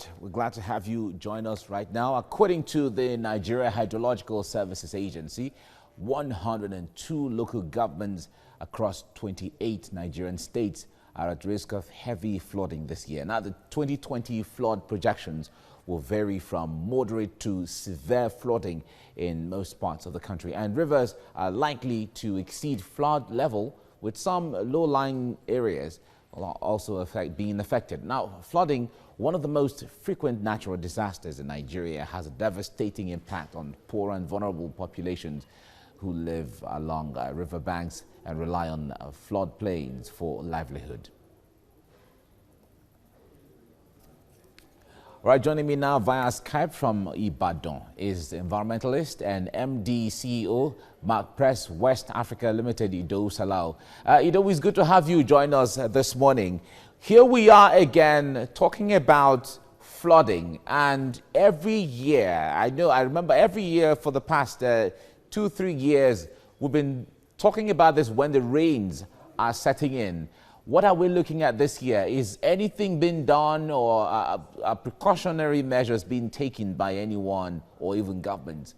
right, we're glad to have you join us right now. According to the Nigerian Hydrological Services Agency, 102 local governments across 28 Nigerian states are at risk of heavy flooding this year. Now, the 2020 flood projections will vary from moderate to severe flooding in most parts of the country, and rivers are likely to exceed flood level, with some low-lying areas also being affected. Now, flooding, one of the most frequent natural disasters in Nigeria, has a devastating impact on poor and vulnerable populations who live along riverbanks and rely on floodplains for livelihood. All right, joining me now via Skype from Ibadan is environmentalist and MD CEO, Mark Press West Africa Limited, Ido Salau. Ido, it's good to have you join us this morning. Here we are again talking about flooding, and every year, I remember every year for the past 2-3 years, we've been talking about this when the rains are setting in. What are we looking at this year? Is anything being done, or precautionary measures being taken by anyone or even government?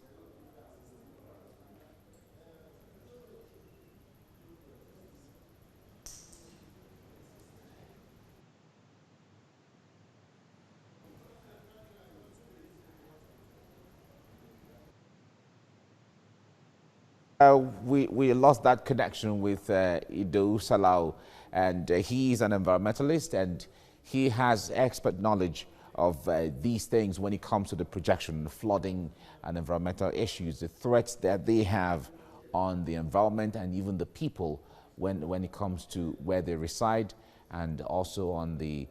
We lost that connection with Ido Salau, and he's an environmentalist and he has expert knowledge of these things when it comes to the projection, flooding and environmental issues, the threats that they have on the environment and even the people when it comes to where they reside, and also on the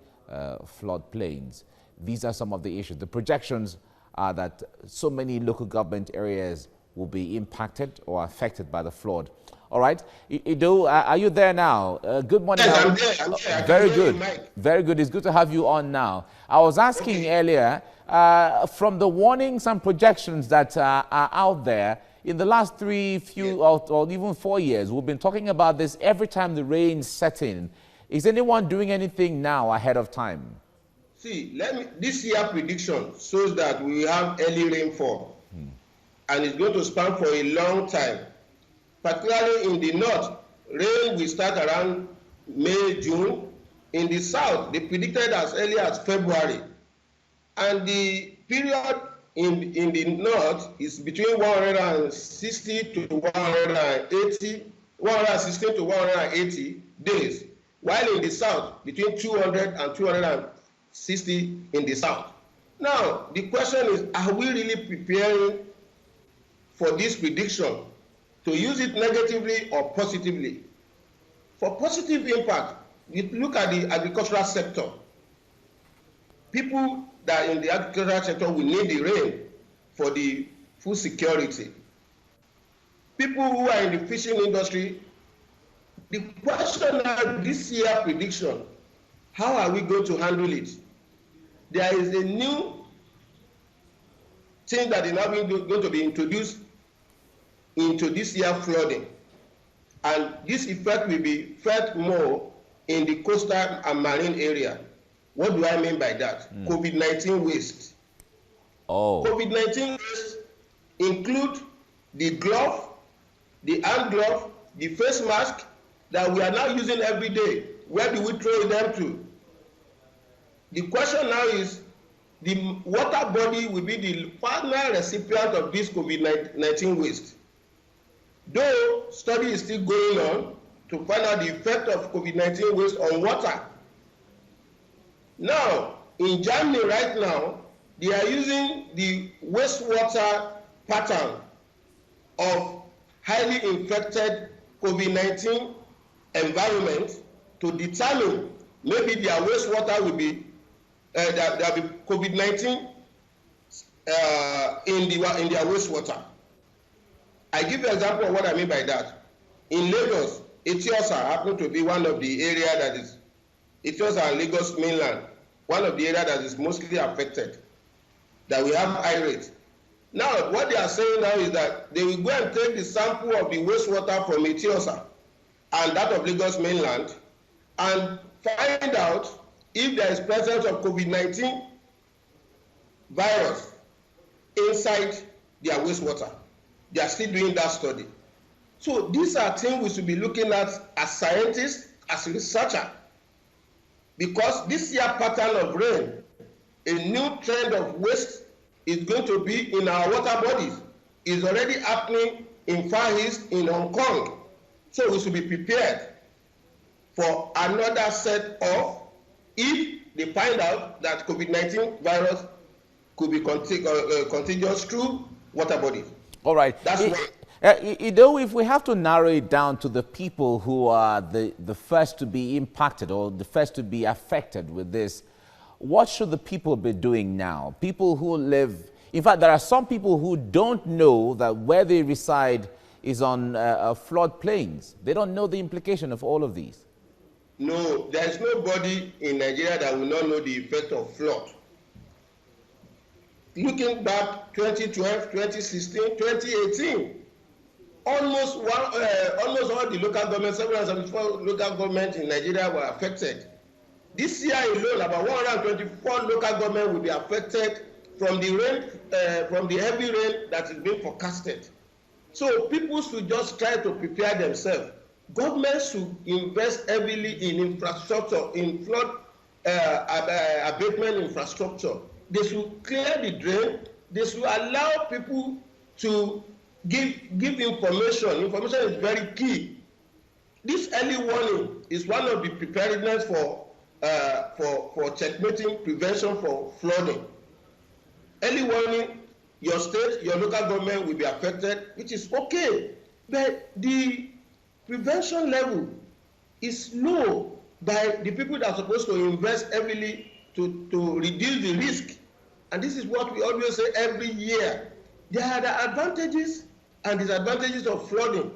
flood plains. These are some of the issues. The projections are that so many local government areas will be impacted or affected by the flood. All right, Ido, are you there now? Good morning. Yes, I'm there. Very good. Very good. It's good to have you on now. I was asking earlier, from the warnings and projections that are out there, in the last or even 4 years, we've been talking about this every time the rains set in. Is anyone doing anything now ahead of time? See, this year prediction shows that we have early rainfall, and it's going to span for a long time. Particularly in the north, rain will start around May, June. In the south, they predicted as early as February. And the period in the north is between 160 to 180 days, while in the south, between 200 and 260 in the south. Now, the question is, are we really preparing for this prediction, to use it negatively or positively? For positive impact, we look at the agricultural sector. People that in the agricultural sector will need the rain for the food security. People who are in the fishing industry, the question now, this year prediction, how are we going to handle it? There is a new thing that is now going to be introduced into this year flooding, and this effect will be felt more in the coastal and marine area. What do I mean by that? COVID-19 waste. COVID-19 waste include the glove, the hand glove, the face mask that we are now using every day. Where do we throw them to? The question now is, the water body will be the final recipient of this COVID-19 waste. Though study is still going on to find out the effect of COVID-19 waste on water. Now, in Germany right now, they are using the wastewater pattern of highly infected COVID-19 environment to determine maybe their wastewater will be, there will be COVID-19 in their wastewater. I give you an example of what I mean by that. In Lagos, Etiosa happen to be one of the area that is, Etiosa and Lagos mainland, one of the area that is mostly affected, that we have high rates. Now, what they are saying now is that they will go and take the sample of the wastewater from Etiosa and that of Lagos mainland and find out if there is presence of COVID-19 virus inside their wastewater. They are still doing that study. So these are things we should be looking at as scientists, as researchers, because this year pattern of rain, a new trend of waste is going to be in our water bodies. It's already happening in Far East, in Hong Kong. So we should be prepared for another set of, if they find out that COVID-19 virus could be contagious through water bodies. All right. That's what. If we have to narrow it down to the people who are the first to be impacted or the first to be affected with this, what should the people be doing now? People who live, in fact, there are some people who don't know that where they reside is on flood plains. They don't know the implication of all of these. No, there is nobody in Nigeria that will not know the effect of flood. Looking back 2012, 2016, 2018, almost all the local governments, 774 local governments in Nigeria were affected. This year alone, about 124 local governments will be affected from the rain, from the heavy rain that is being forecasted. So people should just try to prepare themselves. Governments should invest heavily in infrastructure, in flood abatement infrastructure. They should clear the drain. They should allow people to give information. Information is very key. This early warning is one of the preparedness for checkmating prevention for flooding. Early warning, your state, your local government will be affected, which is okay, but the prevention level is low by the people that are supposed to invest heavily to reduce the risk. And this is what we always say every year. There are the advantages and disadvantages of flooding.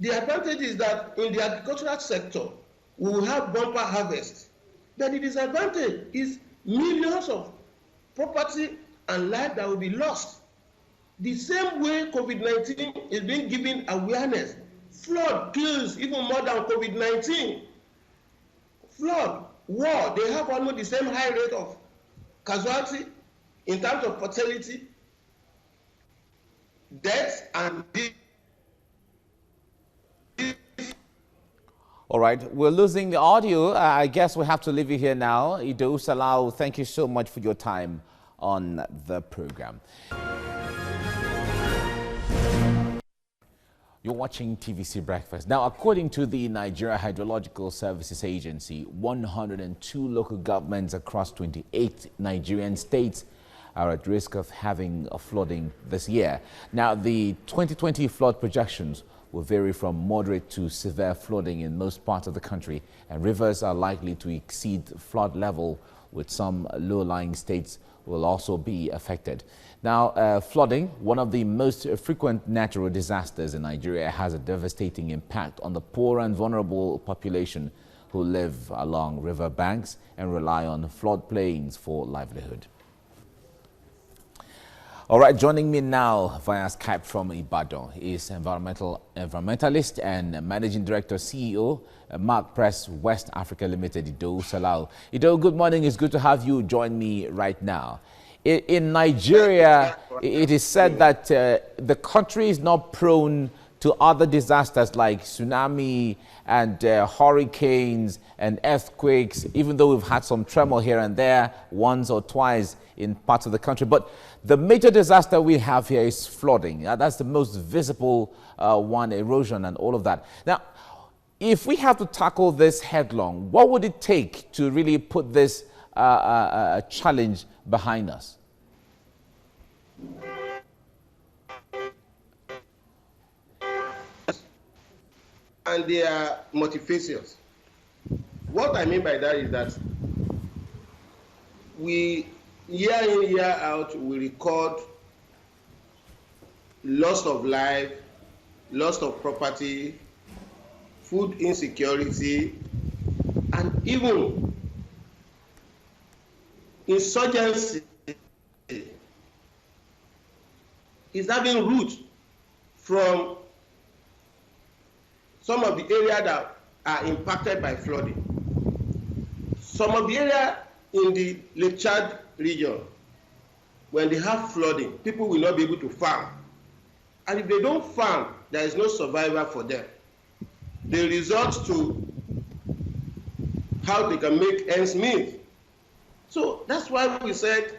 The advantage is that in the agricultural sector, we will have bumper harvest. But the disadvantage is millions of property and life that will be lost. The same way COVID-19 is being given awareness. Flood kills even more than COVID-19. Flood, war, they have almost the same high rate of casualty in terms of fatality, death, and All right, we're losing the audio. I guess we have to leave you here now. Ido Salau, thank you so much for your time on the program. You're watching TVC Breakfast. Now, according to the Nigerian Meteorological Services Agency, 102 local governments across 28 Nigerian states are at risk of having a flooding this year. Now, the 2020 flood projections will vary from moderate to severe flooding in most parts of the country, and rivers are likely to exceed flood level, with some low-lying states will also be affected. Now, flooding, one of the most frequent natural disasters in Nigeria, has a devastating impact on the poor and vulnerable population who live along river banks and rely on floodplains for livelihood. All right, joining me now via Skype from Ibadan is environmentalist and Managing Director, CEO, Mark Press West Africa Limited, Ido Salau. Ido, good morning. It's good to have you join me right now. In Nigeria, it is said that the country is not prone to other disasters like tsunami and hurricanes and earthquakes, even though we've had some tremor here and there once or twice in parts of the country. But the major disaster we have here is flooding. That's the most visible one, erosion and all of that. Now, if we have to tackle this headlong, what would it take to really put this challenge behind us? And they are multifarious. What I mean by that is that we, year in, year out, we record loss of life, loss of property, food insecurity, and even insurgency is having roots from some of the areas that are impacted by flooding. Some of the areas in the Lake Chad region, when they have flooding, people will not be able to farm. And if they don't farm, there is no survival for them. They resort to how they can make ends meet. So that's why we said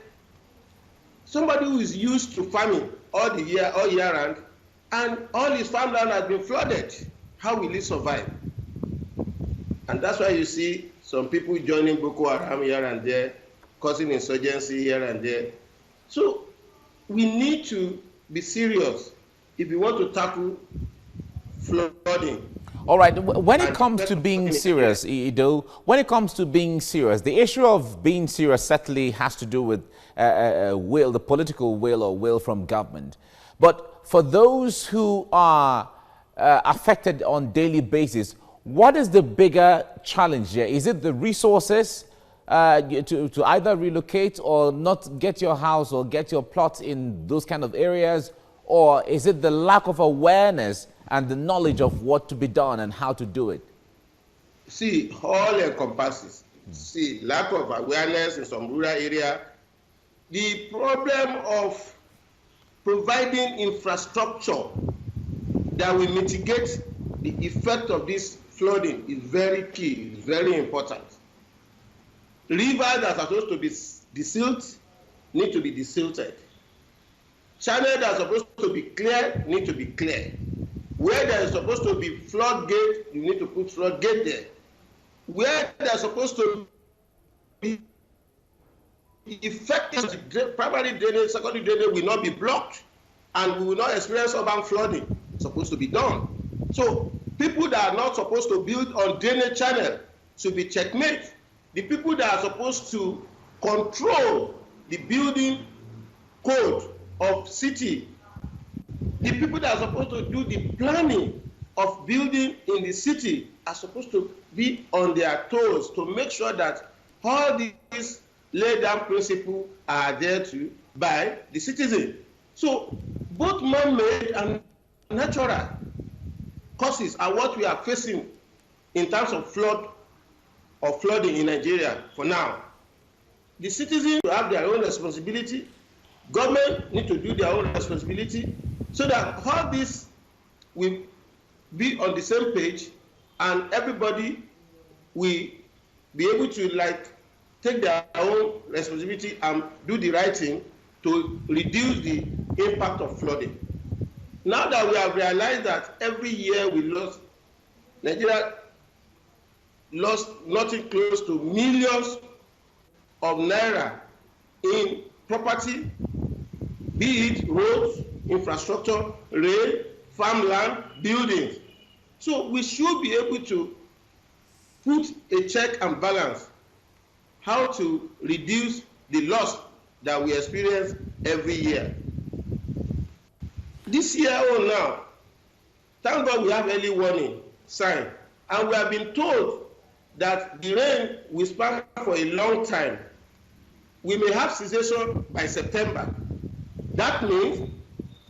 somebody who is used to farming all year round, and all his farmland has been flooded, how will he survive? And that's why you see some people joining Boko Haram here and there, causing insurgency here and there. So we need to be serious if we want to tackle flooding. All right, when it comes to being serious, Ido, when it comes to being serious, the issue of being serious certainly has to do with will, the political will or will from government. But for those who are affected on daily basis, what is the bigger challenge here? Is it the resources to either relocate or not get your house or get your plot in those kind of areas? Or is it the lack of awareness and the knowledge of what to be done and how to do it? See, all encompasses. See, lack of awareness in some rural area. The problem of providing infrastructure that will mitigate the effect of this flooding is very key, is very important. Rivers that are supposed to be desilted need to be desilted. Channels that are supposed to be clear need to be clear. Where there is supposed to be floodgate, you need to put floodgate there. Where there is supposed to be effective primary drainage, secondary drainage will not be blocked, and we will not experience urban flooding. It's supposed to be done. So people that are not supposed to build on drainage channel should be checkmate. The people that are supposed to control the building code of city, the people that are supposed to do the planning of building in the city are supposed to be on their toes to make sure that all these laid down principles are adhered to by the citizen. So both man-made and natural causes are what we are facing in terms of flooding in Nigeria for now. The citizens have their own responsibility. Government need to do their own responsibility so that all this will be on the same page and everybody will be able to take their own responsibility and do the right thing to reduce the impact of flooding. Now that we have realized that every year Nigeria lost nothing close to millions of naira in property, be it roads, infrastructure, rail, farmland, buildings. So we should be able to put a check and balance how to reduce the loss that we experience every year. This year now, thank God we have early warning sign, and we have been told that the rain will span for a long time. We may have cessation by September. That means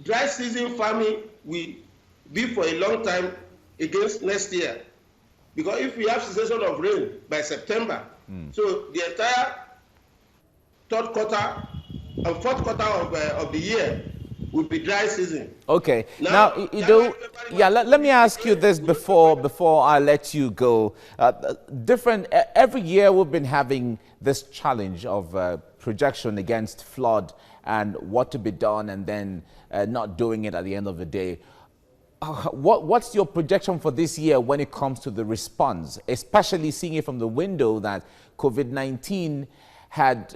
dry season farming will be for a long time against next year. Because if we have cessation of rain by September, so the entire third quarter and fourth quarter of the year will be dry season. Okay. Now let me ask you this before I let you go. Every year we've been having this challenge of projection against flood and what to be done and then not doing it at the end of the day. What's your projection for this year when it comes to the response, especially seeing it from the window that COVID-19 had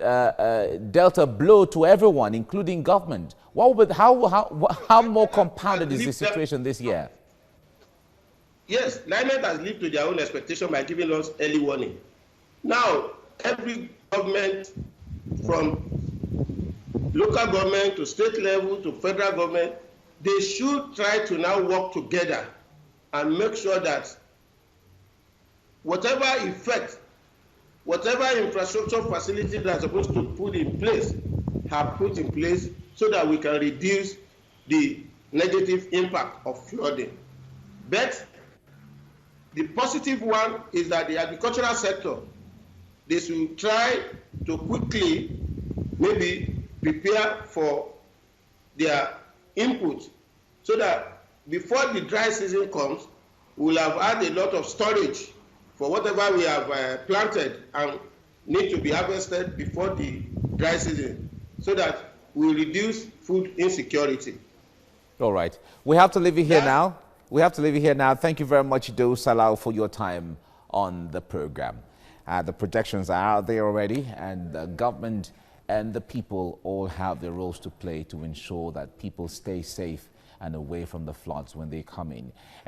dealt a blow to everyone, including government? How more compounded is the situation this year? Yes, NIMET has lived to their own expectation by giving us early warning. Now, every government, from local government to state level to federal government, they should try to now work together and make sure that whatever effect, whatever infrastructure facilities that are supposed to put in place have put in place so that we can reduce the negative impact of flooding. But the positive one is that the agricultural sector, they should try to quickly maybe prepare for their input so that before the dry season comes, we'll have had a lot of storage for whatever we have planted and need to be harvested before the dry season, so that we reduce food insecurity. All right. We have to leave you here now. We have to leave you here now. Thank you very much, Do Salau, for your time on the program. The projections are out there already, and the government and the people all have their roles to play to ensure that people stay safe and away from the floods when they come in.